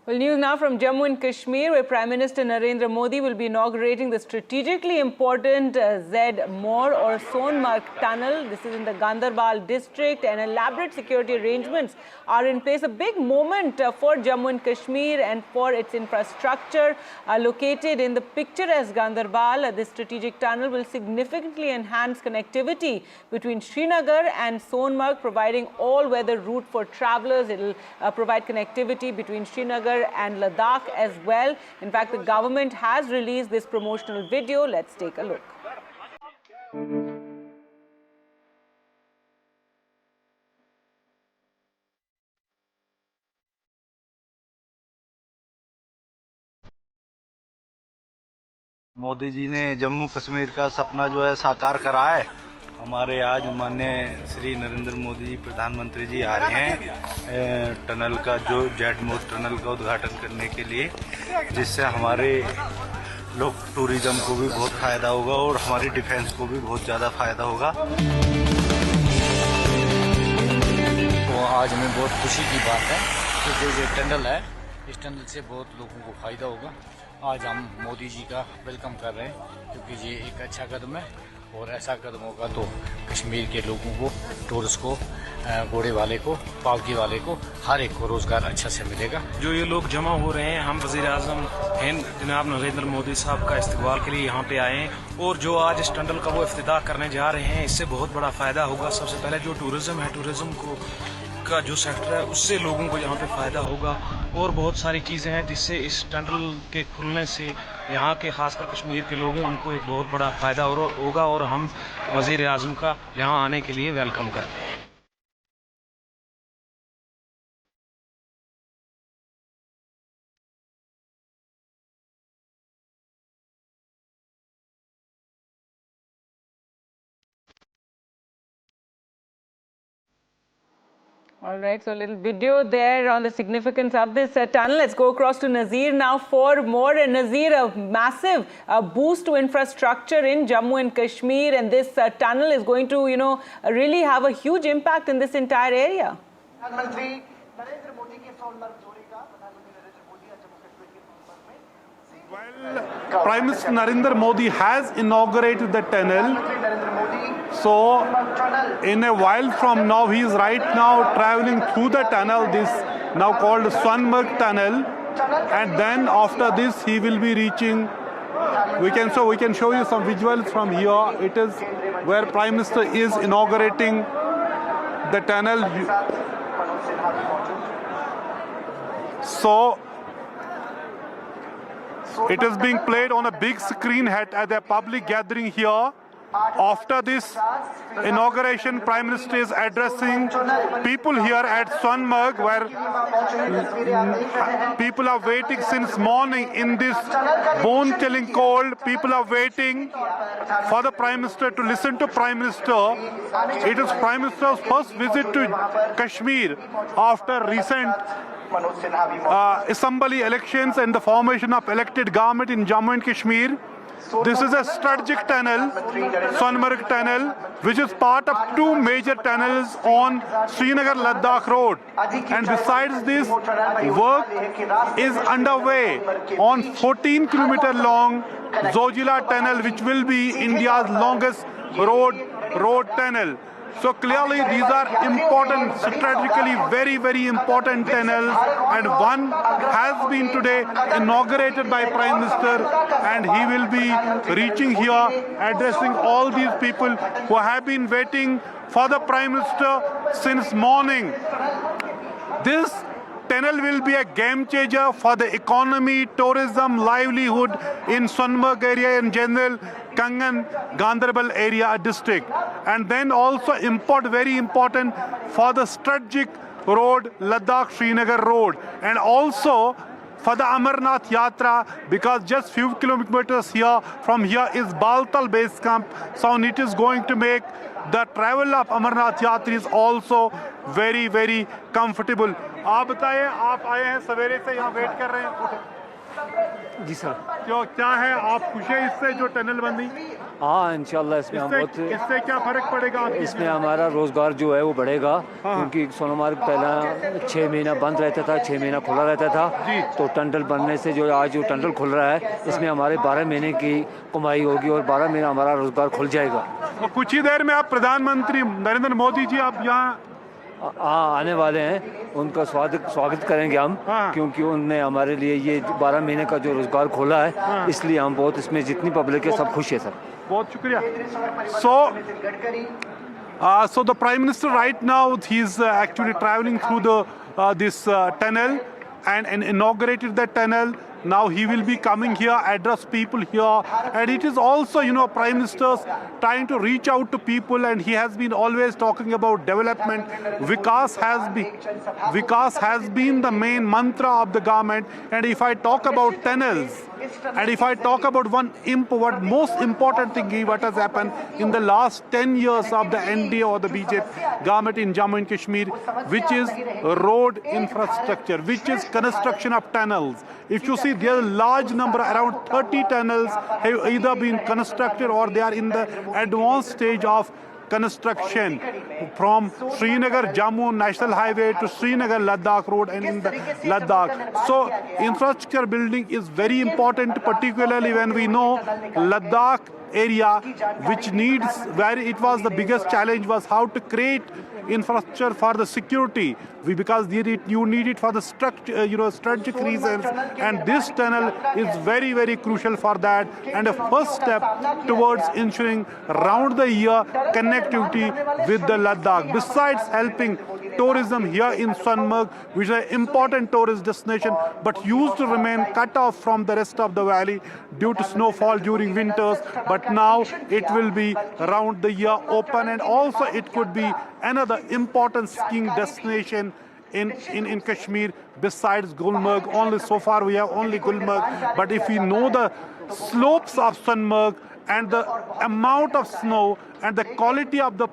Well, news now from Jammu and Kashmir, where Prime Minister Narendra Modi will be inaugurating the strategically important Z-More or Sonmarg tunnel. This is in the Ganderbal district, and elaborate security arrangements are in place. A big moment for Jammu and Kashmir and for its infrastructure. Located in the picturesque Ganderbal, this strategic tunnel will significantly enhance connectivity between Srinagar and Sonmarg, providing all-weather route for travelers. It will provide connectivity between Srinagar and Ladakh as well. In fact, the government has released this promotional video. Let's take a look. Modi ji ने जम्मू कश्मीर का सपना जो है साकार करा है। हमारे आज माननीय श्री नरेंद्र मोदी जी प्रधानमंत्री जी आ रहे हैं टनल का, जो Z-More टनल का उद्घाटन करने के लिए, जिससे हमारे लोग टूरिज्म को भी बहुत फायदा होगा और हमारी डिफेंस को भी बहुत ज़्यादा फायदा होगा। तो आज हमें बहुत खुशी की बात है कि जो टनल है, इस टनल से बहुत लोगों को फायदा होगा। आज हम मोदी जी का वेलकम कर रहे हैं, क्योंकि ये एक अच्छा कदम है और ऐसा कदम होगा तो कश्मीर के लोगों को, टूरिस्ट को, घोड़े वाले को, पालकी वाले को, हर एक को रोजगार अच्छा से मिलेगा। जो ये लोग जमा हो रहे हैं, हम वज़ीर-ए-आज़म हिंद जनाब नरेंद्र मोदी साहब का इस्तकबाल के लिए यहाँ पे आए हैं और जो आज इस टनल का वो इफ्तिताह करने जा रहे हैं, इससे बहुत बड़ा फायदा होगा। सबसे पहले जो टूरिज्म है, टूरिज्म को का जो सेक्टर है, उससे लोगों को यहाँ पे फायदा होगा और बहुत सारी चीज़ें हैं जिससे इस टनल के खुलने से यहाँ के खासकर कश्मीर के लोगों उनको एक बहुत बड़ा फायदा होगा और हम वज़ीर-ए-आज़म का यहाँ आने के लिए वेलकम करते हैं। All right, so a little video there on the significance of this tunnel. Let's go across to Nazir now for more. And Nazir, a massive boost to infrastructure in Jammu and Kashmir, and this tunnel is going to, really have a huge impact in this entire area. Well, Prime Minister Narendra Modi has inaugurated the tunnel. So, in a while from now, he is right now traveling through the tunnel, this now called Sonmarg tunnel, and then after this, he will be reaching. We can show you some visuals from here. It is where Prime Minister is inaugurating the tunnel. So, it is being played on a big screen at a public gathering here. After this inauguration, Prime Minister is addressing people here at Sonmarg, where people are waiting since morning in this bone-chilling cold. People are waiting for the Prime Minister to listen to Prime Minister. It is Prime Minister's first visit to Kashmir after recent assembly elections and the formation of elected government in Jammu and Kashmir. This is a strategic tunnel, Sonmarg tunnel, which is part of two major tunnels on Srinagar-Ladakh road. And besides this, work is underway on 14-kilometer long Zojila tunnel, which will be India's longest road tunnel. So clearly these are important, strategically very, very important tunnels, and one has been today inaugurated by Prime Minister, and he will be reaching here, addressing all these people who have been waiting for the Prime Minister since morning. This tunnel will be a game changer for the economy, tourism, livelihood in Sonmarg area in general, Kangan, Ganderbal area district. And then also very important for the strategic road, Ladakh-Srinagar road. And also for the Amarnath Yatra, because just few kilometers from here is Baltal base camp. So it is going to make the travel of Amarnath Yatris also very, very comfortable. आप बताएं, आप आए हैं सवेरे से यहाँ wait कर रहे हैं? जी सर। क्या है, आप खुश हैं इससे जो टनल बनी? हाँ इंशाल्लाह इसमें हम बहुत इससे क्या फर्क पड़ेगा आपकी इसमें हमारा रोज़गार जो है वो बढ़ेगा, क्योंकि सोनमार्ग पहला 6 महीना बंद रहता था, 6 महीना खुला रहता था। तो टनल बनने से जो आज जो टनल खुल रहा है इसमें हमारे 12 महीने की कमाई होगी और 12 महीना हमारा रोज़गार खुल जाएगा। और कुछ ही देर में आप प्रधानमंत्री नरेंद्र मोदी जी आप यहाँ हाँ आने वाले हैं, उनका स्वागत करेंगे हम, क्योंकि उनने हमारे लिए ये 12 महीने का जो रोज़गार खोला है, इसलिए हम बहुत इसमें जितनी पब्लिक है सब खुश है सर। बहुत शुक्रिया। So the Prime Minister right now he's actually traveling through the this tunnel and inaugurated the tunnel. Now he will be coming here, address people here, and it is also, you know, Prime Minister's trying to reach out to people, and he has been always talking about development. Vikas has been the main mantra of the government. And if I talk about tunnels, and if I talk about what most important thing what has happened in the last 10 years of the NDA or the BJP government in Jammu and Kashmir, which is road infrastructure, which is construction of tunnels. If you see, there are a large number, around 30 tunnels have either been constructed or they are in the advanced stage of construction, from Srinagar Jammu National Highway to Srinagar Ladakh Road and in the Ladakh. So infrastructure building is very important, particularly when we know Ladakh area, which needs, where it was the biggest challenge was how to create infrastructure for the security, because you need it for the structure, strategic reasons, and this tunnel is very, very crucial for that, and a first step towards ensuring round the year connectivity with the Ladakh. Besides helping tourism here in Sonmarg, which is an important tourist destination, but used to remain cut off from the rest of the valley due to snowfall during winters, but now it will be round the year open, and also it could be another important skiing destination in Kashmir besides Gulmarg. Only so far we have only Gulmarg, but if we know the slopes of Sonmarg and the amount of snow and the quality of the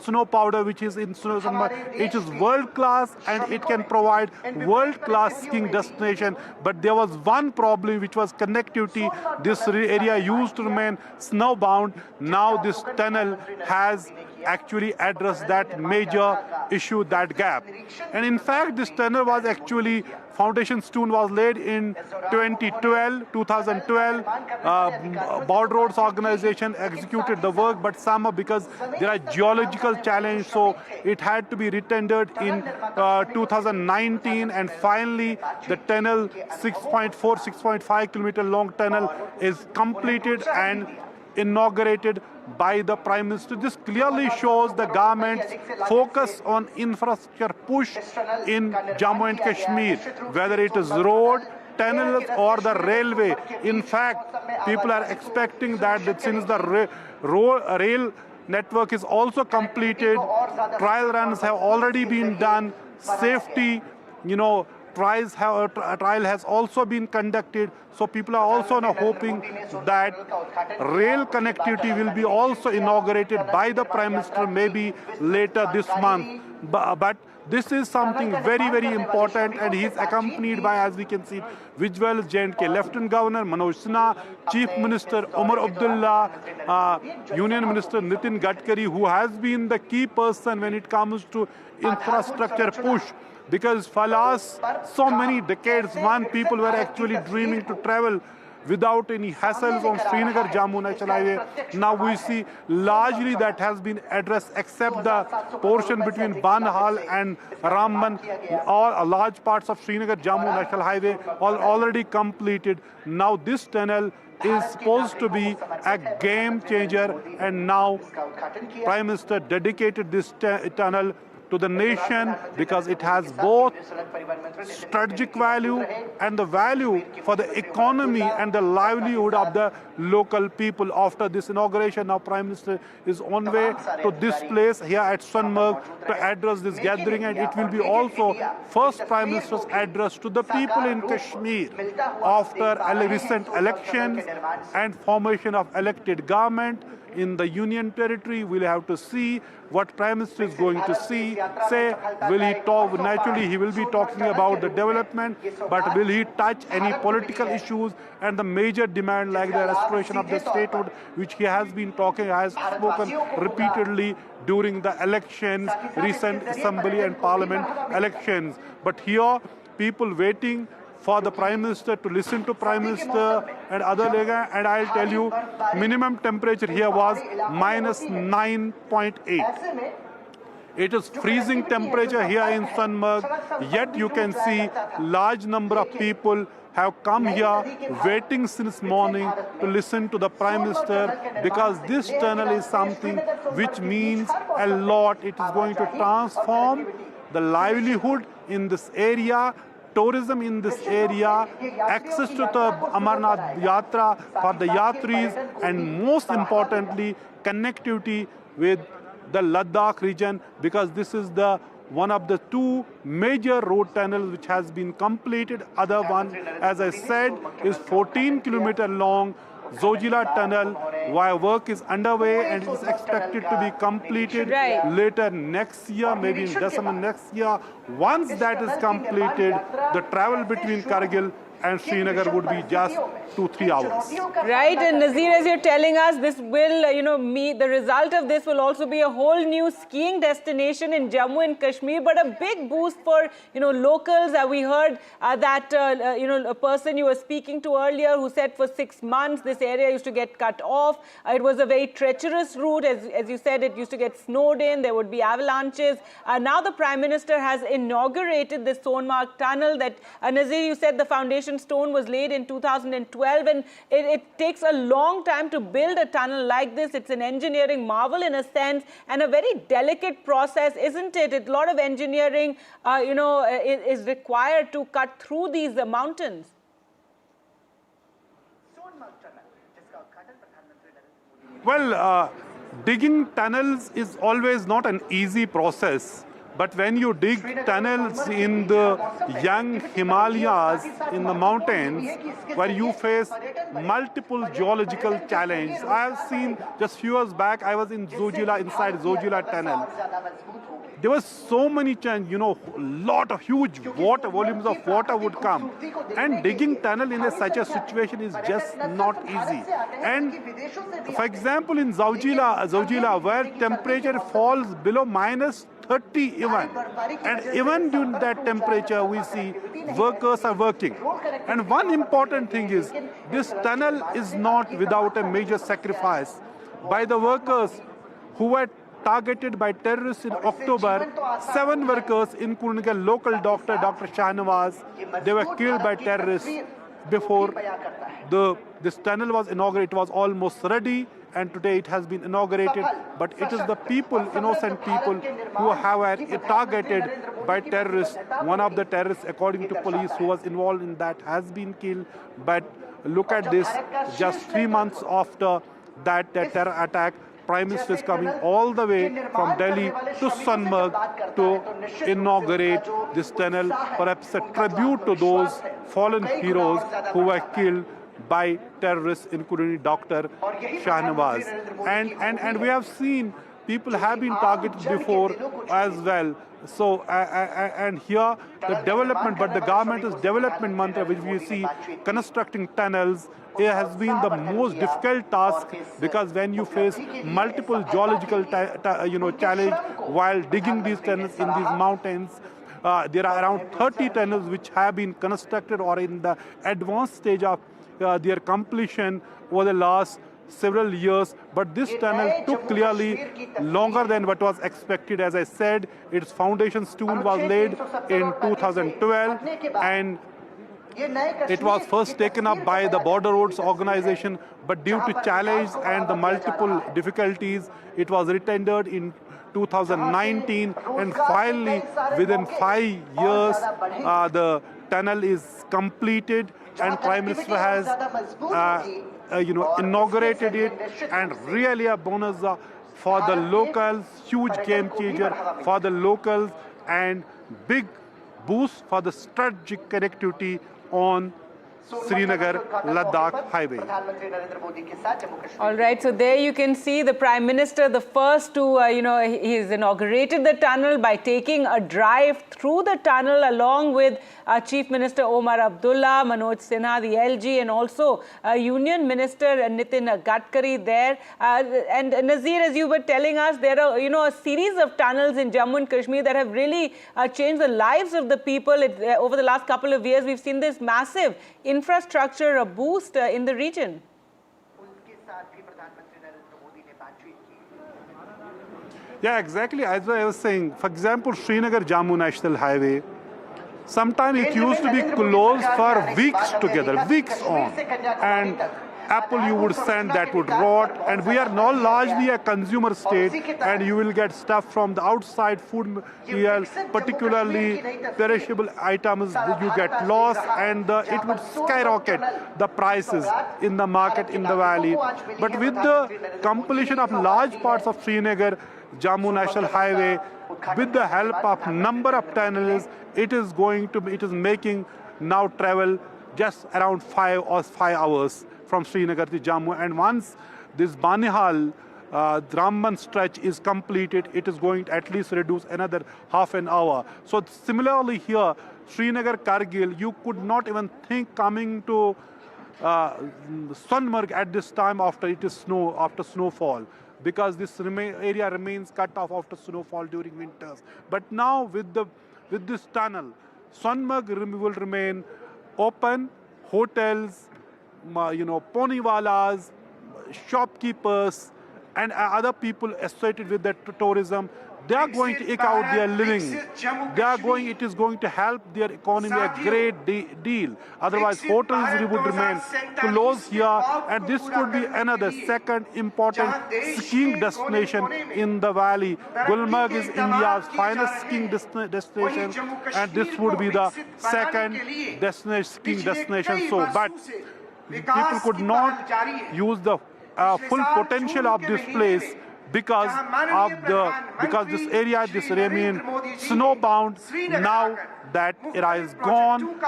snow powder which is in Sonmarg, it is world class and it can provide world class skiing destination. But there was one problem, which was connectivity. This area used to remain snowbound. Now this tunnel has actually addressed that major issue, that gap. And in fact, this tunnel was actually, foundation stone was laid in 2012. Board Roads organization executed the work, but somehow because there are geological challenges, so it had to be retendered in 2019, and finally the tunnel, 6.5 kilometer long tunnel, is completed and inaugurated by the Prime Minister. This clearly shows the government's focus on infrastructure push in Jammu and Kashmir, whether it is road, tunnels or the railway. In fact, people are expecting that since the rail network is also completed, trial runs have already been done, safety, trial has also been conducted. So people are also now hoping that rail connectivity will be also inaugurated by the Prime Minister maybe later this month. But this is something very, very important, and he is accompanied by, as we can see, visuals, J&K Lieutenant Governor Manoj Sinha, Chief Minister Omar Abdullah, Union Minister Nitin Gadkari, who has been the key person when it comes to infrastructure push. Because for last so many decades, people were actually dreaming to travel without any hassles on Srinagar Jammu National Highway. Now we see largely that has been addressed, except the portion between Banhal and Ramban. All large parts of Srinagar Jammu National Highway are already completed. Now this tunnel is supposed to be a game changer, and now Prime Minister dedicated this tunnel to the nation because it has both strategic value and the value for the economy and the livelihood of the local people. After this inauguration, now Prime Minister is on way to this place here at Sonmarg to address this gathering, and it will be also first Prime Minister's address to the people in Kashmir after recent elections and formation of elected government. in the Union Territory. We'll have to see what Prime Minister is going to say. Will he talk? Naturally, he will be talking about the development, but will he touch any political issues and the major demand like the restoration of the statehood, which he has been talking, has spoken repeatedly during the elections, recent Assembly and Parliament elections. But here, people waiting for the Prime Minister to listen to Prime Minister and other lega, and I'll tell you, minimum temperature here was minus 9.8. It is freezing temperature here in Sunmarg, yet you can see large number of people have come here waiting since morning to listen to the Prime Minister, because this tunnel is something which means a lot. It is going to transform the livelihood in this area, tourism in this area, access to the Amarnath Yatra for the Yatris, and most importantly, connectivity with the Ladakh region, because this is the one of the two major road tunnels which has been completed. Other one, as I said, is 14-kilometer long Zojila tunnel, while work is underway and it is expected to be completed later next year, maybe in December next year. Once that is completed, the travel between Kargil and Srinagar would be just 2-3 hours. Right, and Nazir, as you're telling us, this will, the result of this will also be a whole new skiing destination in Jammu and Kashmir, but a big boost for, locals. We heard that, a person you were speaking to earlier who said for 6 months this area used to get cut off. It was a very treacherous route. As you said, it used to get snowed in. There would be avalanches. Now the Prime Minister has inaugurated the Sonmarg tunnel that, Nazir, you said the foundation stone was laid in 2012, and it takes a long time to build a tunnel like this. It's an engineering marvel in a sense, and a very delicate process, isn't it? A lot of engineering, is required to cut through these mountains. Well, digging tunnels is always not an easy process. But when you dig tunnels in the young Himalayas, in the mountains, where you face multiple geological challenges. I have seen just few years back, I was in Zojila, inside Zojila tunnel. There was so many changes, lot of huge volumes of water would come. And digging tunnel in such a situation is just not easy. And for example, in Zojila, where temperature falls below minus 30 even. And even during that temperature, we see workers are working. And one important thing is, this tunnel is not without a major sacrifice by the workers who were targeted by terrorists in October. 7 workers, including a local doctor, Dr. Shahnawaz, they were killed by terrorists before this tunnel was inaugurated. It was almost ready, and today it has been inaugurated. But it is the people, innocent people, who have targeted by terrorists. One of the terrorists, according to police, who was involved in that has been killed. But look at this, just 3 months after that terror attack, Prime Minister is coming all the way from Delhi to Sunmarg to inaugurate this tunnel, perhaps a tribute to those fallen heroes who were killed by terrorists, including Dr. Shahnawaz. And we have seen people have been targeted before as well. So, and here the development, but the government's development mantra, which we see constructing tunnels, it has been the most difficult task, because when you face multiple geological challenge while digging these tunnels in these mountains, there are around 30 tunnels which have been constructed or in the advanced stage of their completion over the last several years, but this tunnel took clearly longer than what was expected. As I said, its foundation stone was laid in 2012, and it was first taken up by the Border Roads Organization, but due to challenge and the multiple difficulties, it was retendered in 2019, and finally, within 5 years, the tunnel is completed, and Prime Minister has inaugurated it, and really a bonus for the locals, huge game changer for the locals, and big boost for the strategic connectivity on Srinagar-Ladakh highway. All right, so there you can see the Prime Minister, the first to, he's inaugurated the tunnel by taking a drive through the tunnel along with Chief Minister Omar Abdullah, Manoj Sinha, the LG, and also Union Minister Nitin Gadkari there. And Nazir, as you were telling us, there are, a series of tunnels in Jammu and Kashmir that have really changed the lives of the people. Over the last couple of years, we've seen this massive infrastructure boost in the region. Yeah, exactly. As I was saying, for example, Srinagar-Jammu National Highway, sometimes it used to be closed for weeks together, weeks on. And apple you would send that would rot, and we are now largely a consumer state, and you will get stuff from the outside food material, particularly perishable items that you get lost, and it would skyrocket the prices in the market in the valley. But with the completion of large parts of Srinagar Jammu National Highway, with the help of number of tunnels, it is making now travel just around 5 hours from Srinagar to Jammu. And once this Banihal Ramban stretch is completed, it is going to at least reduce another half an hour. So similarly here, Srinagar Kargil, you could not even think coming to Sonmarg at this time after snowfall, because this area remains cut off after snowfall during winters. But now with this tunnel, Sonmarg will remain open. Hotels, poniwalas, shopkeepers, and other people associated with that tourism, they are going to eke out their living. It is going to help their economy a great deal. Otherwise, hotels would remain closed here, and this could be another second important skiing destination in the valley. Gulmarg is India's finest skiing destination, and this would be the second skiing destination. So, but people could not use the full potential of this place because this area, this remain snowbound. Now that era is gone,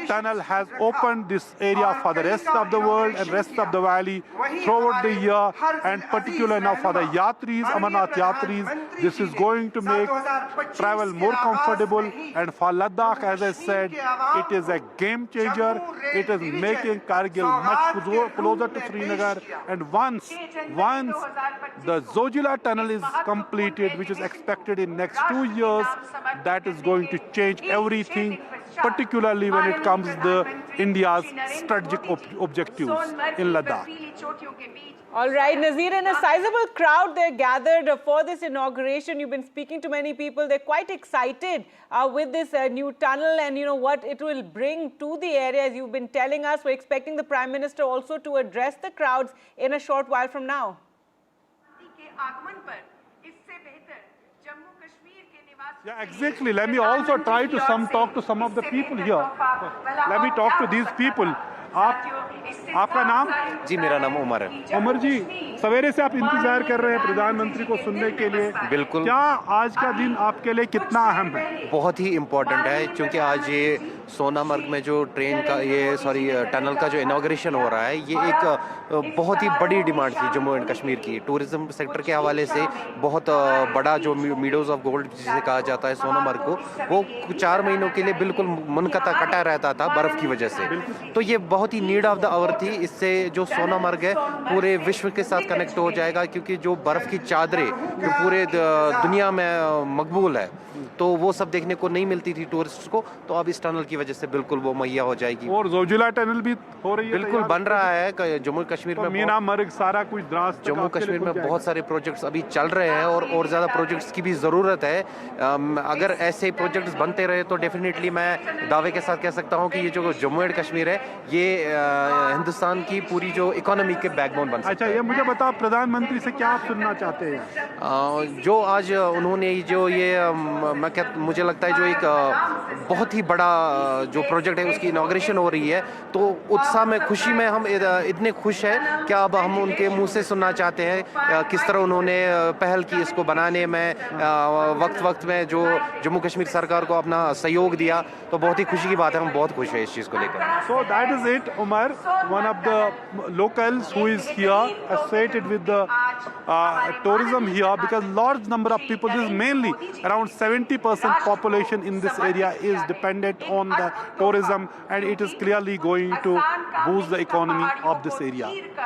tunnel has opened this area for the rest of the world and rest of the valley throughout the year, and particularly now for the Yatris, Amarnath Yatris, this is going to make travel more comfortable. And for Ladakh, as I said, it is a game changer. It is making Kargil much closer to Srinagar. And once the Zojila tunnel is completed, which is expected in next 2 years, that is going to change everything, particularly when it comes to India's strategic objectives in Ladakh. All right, Nazir, and a sizable crowd there gathered for this inauguration. You've been speaking to many people. They're quite excited with this new tunnel and what it will bring to the area. As you've been telling us, we're expecting the Prime Minister also to address the crowds in a short while from now. Yeah, exactly. Let me also try to talk to some of the people here. Let me talk to these people. आपका नाम? जी मेरा नाम उमर है। उमर जी, सवेरे से आप इंतजार कर रहे हैं प्रधानमंत्री को सुनने के लिए। बिल्कुल। क्या आज का दिन आपके लिए कितना अहम है? बहुत ही इम्पोर्टेंट है, क्योंकि आज ये सोनामर्ग में जो टनल का जो इनॉग्रेशन हो रहा है, ये एक बहुत ही बड़ी डिमांड थी जम्मू एंड कश्मीर की। टूरिज्म सेक्टर के हवाले से बहुत बड़ा जो मीडोज ऑफ गोल्ड जिसे कहा जाता है सोनामर्ग को, वो 4 महीनों के लिए बिल्कुल मुनक़ता कटा रहता था बर्फ़ की वजह से। तो ये बहुत ही नीड ऑफ द आवर थी। इससे जो सोनामर्ग है पूरे विश्व के साथ कनेक्ट हो जाएगा, क्योंकि जो बर्फ़ की चादरें जो पूरे दुनिया में मकबूल है, तो वो सब देखने को नहीं मिलती थी टूरिस्ट को। तो अब इस टनल की वजह से बिल्कुल वो मुहैया हो जाएगी। और जोजिला टनल भी हो रही है, बिल्कुल बन रहा है जम्मू कश्मीर में। मीना मर्ग सारा कुछ जम्मू कश्मीर में बहुत सारे प्रोजेक्ट्स अभी चल रहे हैं, और ज़्यादा प्रोजेक्ट्स की भी ज़रूरत है। अगर ऐसे प्रोजेक्ट्स बनते रहे तो डेफिनेटली मैं दावे के साथ कह सकता हूँ कि ये जो जम्मू एंड कश्मीर है, ये हिंदुस्तान की पूरी जो इकोनॉमी के बैकबोन बन सकता है। अच्छा, ये मुझे बताओ, प्रधानमंत्री से क्या आप सुनना चाहते हैं? जो आज उन्होंने जो ये मैं मुझे लगता है जो एक बहुत ही बड़ा जो प्रोजेक्ट है उसकी इनॉग्रेशन हो रही है, तो उत्साह में, खुशी में हम इतने खुश हैं कि अब हम उनके मुंह से सुनना चाहते हैं किस तरह उन्होंने पहल की इसको बनाने में, वक्त में जो जम्मू कश्मीर सरकार को अपना सहयोग दिया, तो बहुत ही खुशी की बात है। हम बहुत खुश हैं इस चीज़ को लेकर। So that is it, Umar, one of the locals who is here associated with the tourism here, because large number of people, this is mainly around 70% population in this area is dependent on the tourism, and it is clearly going to boost the economy of this area.